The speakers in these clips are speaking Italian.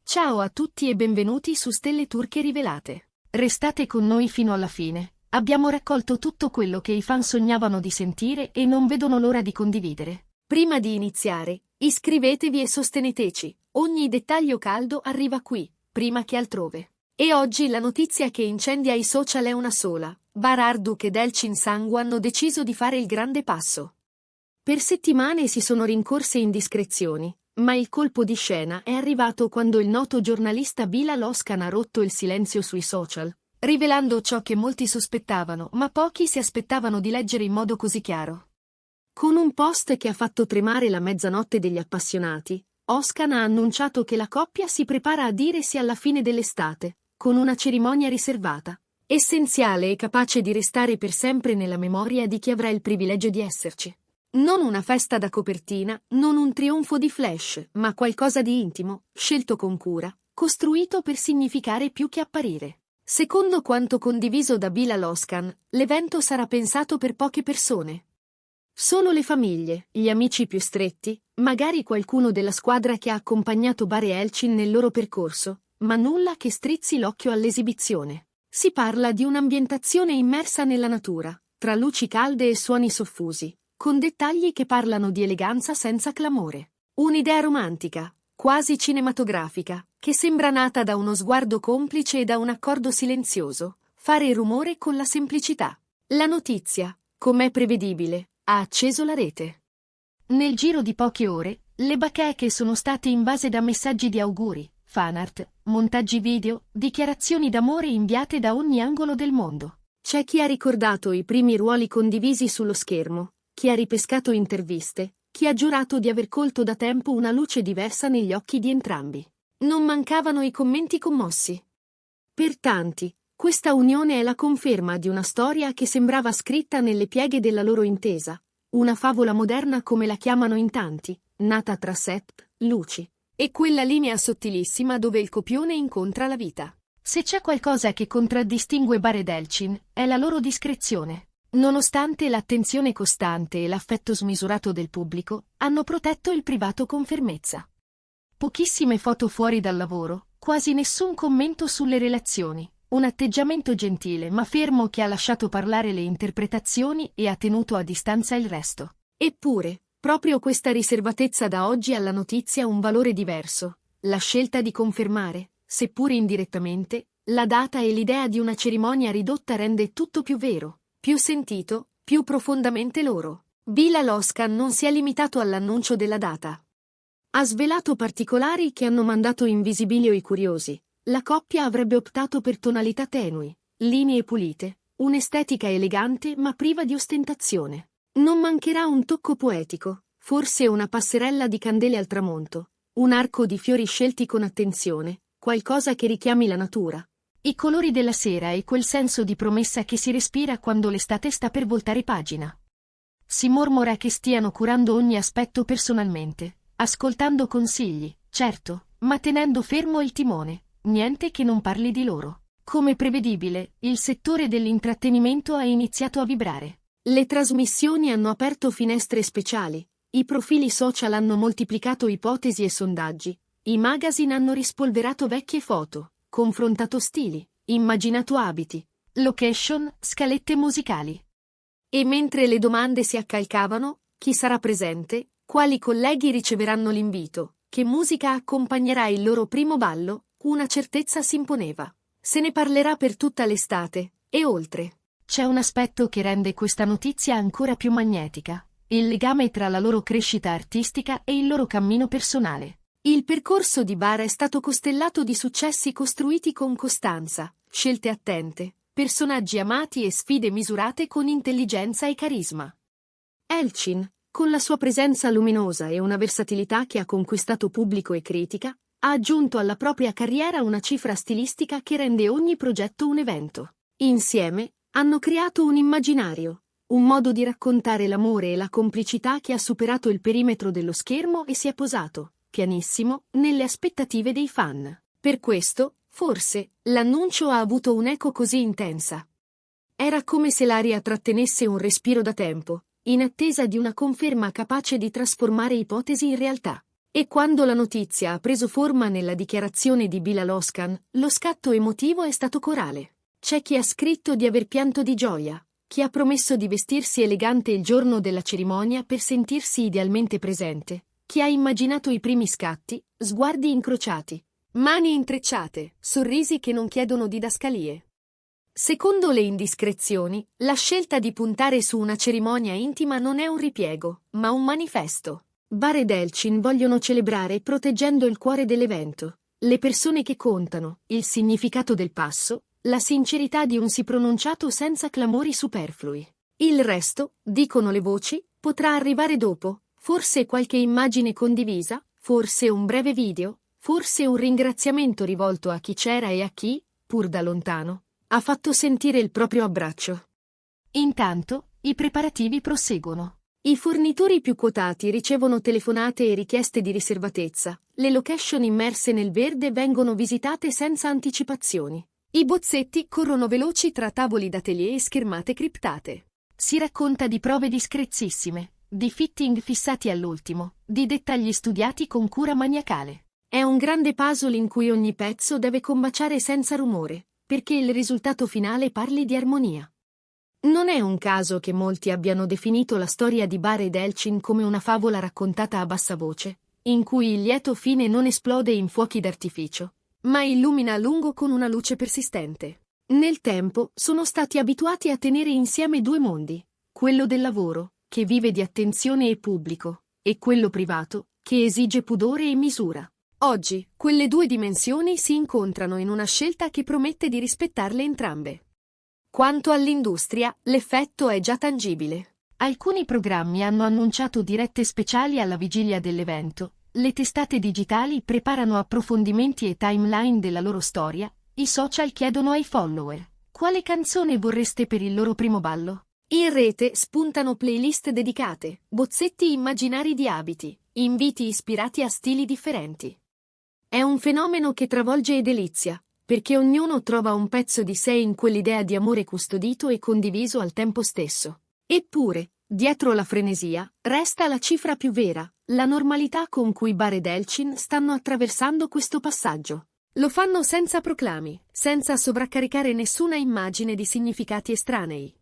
Ciao a tutti e benvenuti su Stelle Turche Rivelate. Restate con noi fino alla fine. Abbiamo raccolto tutto quello che i fan sognavano di sentire e non vedono l'ora di condividere. Prima di iniziare, iscrivetevi e sosteneteci. Ogni dettaglio caldo arriva qui, prima che altrove. E oggi la notizia che incendia i social è una sola. Bararduk ed Elçin Sangu hanno deciso di fare il grande passo. Per settimane si sono rincorse indiscrezioni, ma il colpo di scena è arrivato quando il noto giornalista Bilal Özkan ha rotto il silenzio sui social, rivelando ciò che molti sospettavano, ma pochi si aspettavano di leggere in modo così chiaro. Con un post che ha fatto tremare la mezzanotte degli appassionati, Özkan ha annunciato che la coppia si prepara a diresi alla fine dell'estate, con una cerimonia riservata, essenziale e capace di restare per sempre nella memoria di chi avrà il privilegio di esserci. Non una festa da copertina, non un trionfo di flash, ma qualcosa di intimo, scelto con cura, costruito per significare più che apparire. Secondo quanto condiviso da Bilal Özkan, l'evento sarà pensato per poche persone. Solo le famiglie, gli amici più stretti, magari qualcuno della squadra che ha accompagnato Bare e Elçin nel loro percorso, ma nulla che strizzi l'occhio all'esibizione. Si parla di un'ambientazione immersa nella natura, tra luci calde e suoni soffusi, con dettagli che parlano di eleganza senza clamore. Un'idea romantica, quasi cinematografica, che sembra nata da uno sguardo complice e da un accordo silenzioso, fare rumore con la semplicità. La notizia, com'è prevedibile, ha acceso la rete. Nel giro di poche ore, le bacheche sono state invase da messaggi di auguri, fanart, montaggi video, dichiarazioni d'amore inviate da ogni angolo del mondo. C'è chi ha ricordato i primi ruoli condivisi sullo schermo, chi ha ripescato interviste, chi ha giurato di aver colto da tempo una luce diversa negli occhi di entrambi. Non mancavano i commenti commossi. Per tanti, questa unione è la conferma di una storia che sembrava scritta nelle pieghe della loro intesa, una favola moderna come la chiamano in tanti, nata tra set, luci, e quella linea sottilissima dove il copione incontra la vita. Se c'è qualcosa che contraddistingue Bare ed Elçin, è la loro discrezione. Nonostante l'attenzione costante e l'affetto smisurato del pubblico, hanno protetto il privato con fermezza. Pochissime foto fuori dal lavoro, quasi nessun commento sulle relazioni, un atteggiamento gentile ma fermo che ha lasciato parlare le interpretazioni e ha tenuto a distanza il resto. Eppure, proprio questa riservatezza dà oggi alla notizia un valore diverso, la scelta di confermare, seppur indirettamente, la data e l'idea di una cerimonia ridotta rende tutto più vero, più sentito, più profondamente loro. Bilal Özkan non si è limitato all'annuncio della data. Ha svelato particolari che hanno mandato in visibilio i curiosi. La coppia avrebbe optato per tonalità tenui, linee pulite, un'estetica elegante ma priva di ostentazione. Non mancherà un tocco poetico, forse una passerella di candele al tramonto, un arco di fiori scelti con attenzione, qualcosa che richiami la natura. I colori della sera e quel senso di promessa che si respira quando l'estate sta per voltare pagina. Si mormora che stiano curando ogni aspetto personalmente, ascoltando consigli, certo, ma tenendo fermo il timone, niente che non parli di loro. Come prevedibile, il settore dell'intrattenimento ha iniziato a vibrare. Le trasmissioni hanno aperto finestre speciali, i profili social hanno moltiplicato ipotesi e sondaggi, i magazine hanno rispolverato vecchie foto, confrontato stili, immaginato abiti, location, scalette musicali. E mentre le domande si accalcavano, chi sarà presente, quali colleghi riceveranno l'invito, che musica accompagnerà il loro primo ballo, una certezza si imponeva. Se ne parlerà per tutta l'estate, e oltre. C'è un aspetto che rende questa notizia ancora più magnetica, il legame tra la loro crescita artistica e il loro cammino personale. Il percorso di Bare è stato costellato di successi costruiti con costanza, scelte attente, personaggi amati e sfide misurate con intelligenza e carisma. Elçin, con la sua presenza luminosa e una versatilità che ha conquistato pubblico e critica, ha aggiunto alla propria carriera una cifra stilistica che rende ogni progetto un evento. Insieme, hanno creato un immaginario, un modo di raccontare l'amore e la complicità che ha superato il perimetro dello schermo e si è posato, pianissimo, nelle aspettative dei fan. Per questo, forse, l'annuncio ha avuto un'eco così intensa. Era come se l'aria trattenesse un respiro da tempo, in attesa di una conferma capace di trasformare ipotesi in realtà. E quando la notizia ha preso forma nella dichiarazione di Bilal Oscan, lo scatto emotivo è stato corale. C'è chi ha scritto di aver pianto di gioia, chi ha promesso di vestirsi elegante il giorno della cerimonia per sentirsi idealmente presente, chi ha immaginato i primi scatti, sguardi incrociati, mani intrecciate, sorrisi che non chiedono didascalie. Secondo le indiscrezioni, la scelta di puntare su una cerimonia intima non è un ripiego, ma un manifesto. Bar ed Elchin vogliono celebrare proteggendo il cuore dell'evento, le persone che contano, il significato del passo, la sincerità di un sì pronunciato senza clamori superflui. Il resto, dicono le voci, potrà arrivare dopo, forse qualche immagine condivisa, forse un breve video, forse un ringraziamento rivolto a chi c'era e a chi, pur da lontano, ha fatto sentire il proprio abbraccio. Intanto, i preparativi proseguono. I fornitori più quotati ricevono telefonate e richieste di riservatezza, le location immerse nel verde vengono visitate senza anticipazioni. I bozzetti corrono veloci tra tavoli d'atelier e schermate criptate. Si racconta di prove discrezissime, di fitting fissati all'ultimo, di dettagli studiati con cura maniacale. È un grande puzzle in cui ogni pezzo deve combaciare senza rumore, perché il risultato finale parli di armonia. Non è un caso che molti abbiano definito la storia di Bar ed Elchin come una favola raccontata a bassa voce, in cui il lieto fine non esplode in fuochi d'artificio, ma illumina a lungo con una luce persistente. Nel tempo sono stati abituati a tenere insieme due mondi, quello del lavoro, che vive di attenzione e pubblico, e quello privato, che esige pudore e misura. Oggi, quelle due dimensioni si incontrano in una scelta che promette di rispettarle entrambe. Quanto all'industria, l'effetto è già tangibile. Alcuni programmi hanno annunciato dirette speciali alla vigilia dell'evento, le testate digitali preparano approfondimenti e timeline della loro storia, i social chiedono ai follower: quale canzone vorreste per il loro primo ballo? In rete spuntano playlist dedicate, bozzetti immaginari di abiti, inviti ispirati a stili differenti. È un fenomeno che travolge e delizia, perché ognuno trova un pezzo di sé in quell'idea di amore custodito e condiviso al tempo stesso. Eppure, dietro la frenesia, resta la cifra più vera, la normalità con cui Bar ed Elchin stanno attraversando questo passaggio. Lo fanno senza proclami, senza sovraccaricare nessuna immagine di significati estranei.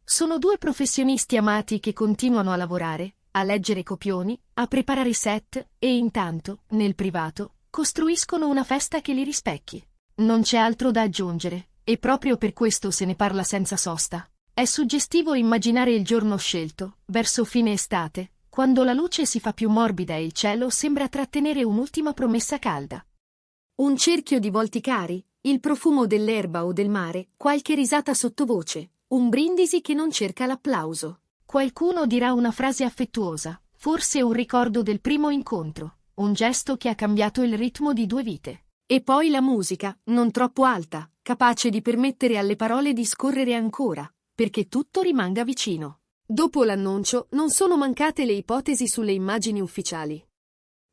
Sono due professionisti amati che continuano a lavorare, a leggere copioni, a preparare set, e intanto, nel privato, costruiscono una festa che li rispecchi. Non c'è altro da aggiungere, e proprio per questo se ne parla senza sosta. È suggestivo immaginare il giorno scelto, verso fine estate, quando la luce si fa più morbida e il cielo sembra trattenere un'ultima promessa calda. Un cerchio di volti cari, il profumo dell'erba o del mare, qualche risata sottovoce, un brindisi che non cerca l'applauso. Qualcuno dirà una frase affettuosa, forse un ricordo del primo incontro, un gesto che ha cambiato il ritmo di due vite. E poi la musica, non troppo alta, capace di permettere alle parole di scorrere ancora, perché tutto rimanga vicino. Dopo l'annuncio, non sono mancate le ipotesi sulle immagini ufficiali.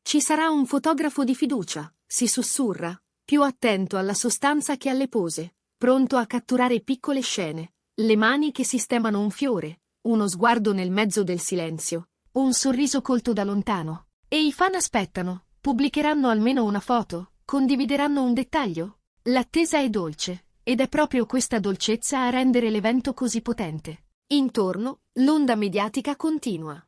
Ci sarà un fotografo di fiducia, si sussurra, più attento alla sostanza che alle pose, pronto a catturare piccole scene, le mani che sistemano un fiore, uno sguardo nel mezzo del silenzio, un sorriso colto da lontano. E i fan aspettano, pubblicheranno almeno una foto, condivideranno un dettaglio. L'attesa è dolce, ed è proprio questa dolcezza a rendere l'evento così potente. Intorno, l'onda mediatica continua.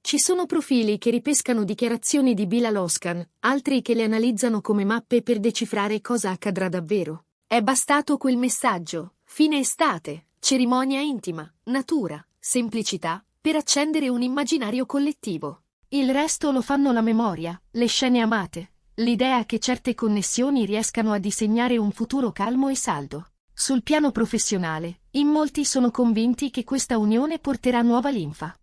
Ci sono profili che ripescano dichiarazioni di Bilal Oscan, altri che le analizzano come mappe per decifrare cosa accadrà davvero. È bastato quel messaggio, fine estate, cerimonia intima, natura, semplicità, per accendere un immaginario collettivo. Il resto lo fanno la memoria, le scene amate, l'idea che certe connessioni riescano a disegnare un futuro calmo e saldo. Sul piano professionale, in molti sono convinti che questa unione porterà nuova linfa.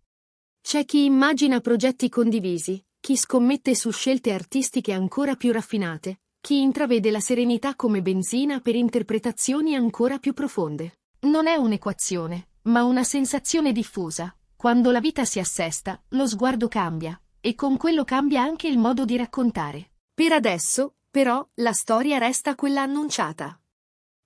C'è chi immagina progetti condivisi, chi scommette su scelte artistiche ancora più raffinate, chi intravede la serenità come benzina per interpretazioni ancora più profonde. Non è un'equazione, ma una sensazione diffusa. Quando la vita si assesta, lo sguardo cambia, e con quello cambia anche il modo di raccontare. Per adesso, però, la storia resta quella annunciata.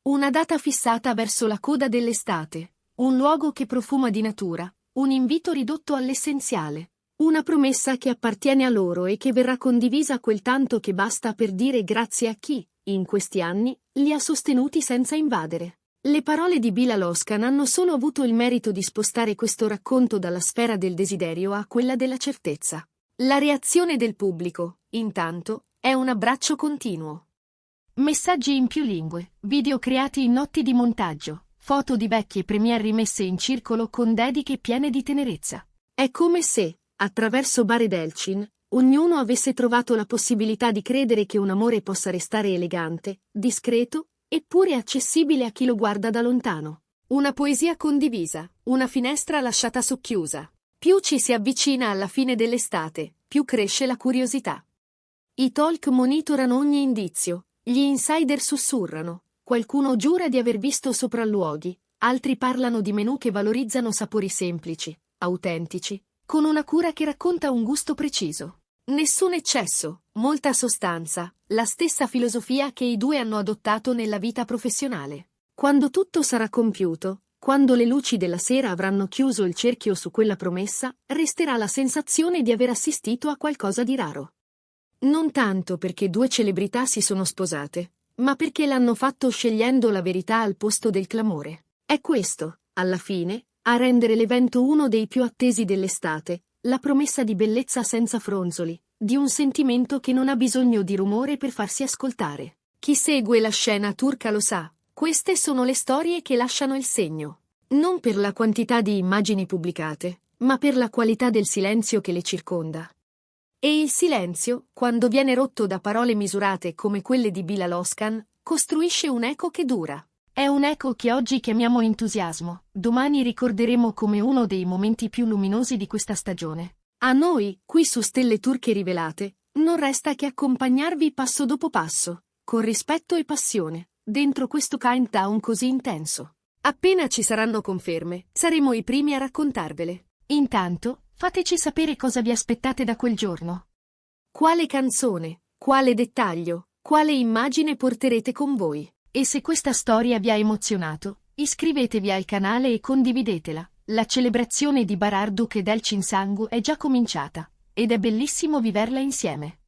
Una data fissata verso la coda dell'estate, un luogo che profuma di natura, un invito ridotto all'essenziale, Una promessa che appartiene a loro e che verrà condivisa quel tanto che basta per dire grazie a chi, in questi anni, li ha sostenuti senza invadere. Le parole di Bilal Oscan hanno solo avuto il merito di spostare questo racconto dalla sfera del desiderio a quella della certezza. La reazione del pubblico, intanto, è un abbraccio continuo. Messaggi in più lingue, video creati in notti di montaggio, foto di vecchie premiere rimesse in circolo con dediche piene di tenerezza. È come se, attraverso Bare Delcin, ognuno avesse trovato la possibilità di credere che un amore possa restare elegante, discreto, eppure accessibile a chi lo guarda da lontano. Una poesia condivisa, una finestra lasciata socchiusa. Più ci si avvicina alla fine dell'estate, più cresce la curiosità. I talk monitorano ogni indizio, gli insider sussurrano, qualcuno giura di aver visto sopralluoghi, altri parlano di menù che valorizzano sapori semplici, autentici, con una cura che racconta un gusto preciso. Nessun eccesso, molta sostanza, la stessa filosofia che i due hanno adottato nella vita professionale. Quando tutto sarà compiuto, quando le luci della sera avranno chiuso il cerchio su quella promessa, resterà la sensazione di aver assistito a qualcosa di raro. Non tanto perché due celebrità si sono sposate, ma perché l'hanno fatto scegliendo la verità al posto del clamore. È questo, alla fine, a rendere l'evento uno dei più attesi dell'estate, la promessa di bellezza senza fronzoli, di un sentimento che non ha bisogno di rumore per farsi ascoltare. Chi segue la scena turca lo sa, queste sono le storie che lasciano il segno. Non per la quantità di immagini pubblicate, ma per la qualità del silenzio che le circonda. E il silenzio, quando viene rotto da parole misurate come quelle di Bilal Oscan, costruisce un eco che dura. È un eco che oggi chiamiamo entusiasmo, domani ricorderemo come uno dei momenti più luminosi di questa stagione. A noi, qui su Stelle Turche Rivelate, non resta che accompagnarvi passo dopo passo, con rispetto e passione, dentro questo countdown così intenso. Appena ci saranno conferme, saremo i primi a raccontarvele. Intanto, fateci sapere cosa vi aspettate da quel giorno. Quale canzone, quale dettaglio, quale immagine porterete con voi? E se questa storia vi ha emozionato, iscrivetevi al canale e condividetela. La celebrazione di Barar Duke del Cinsangu è già cominciata, ed è bellissimo viverla insieme.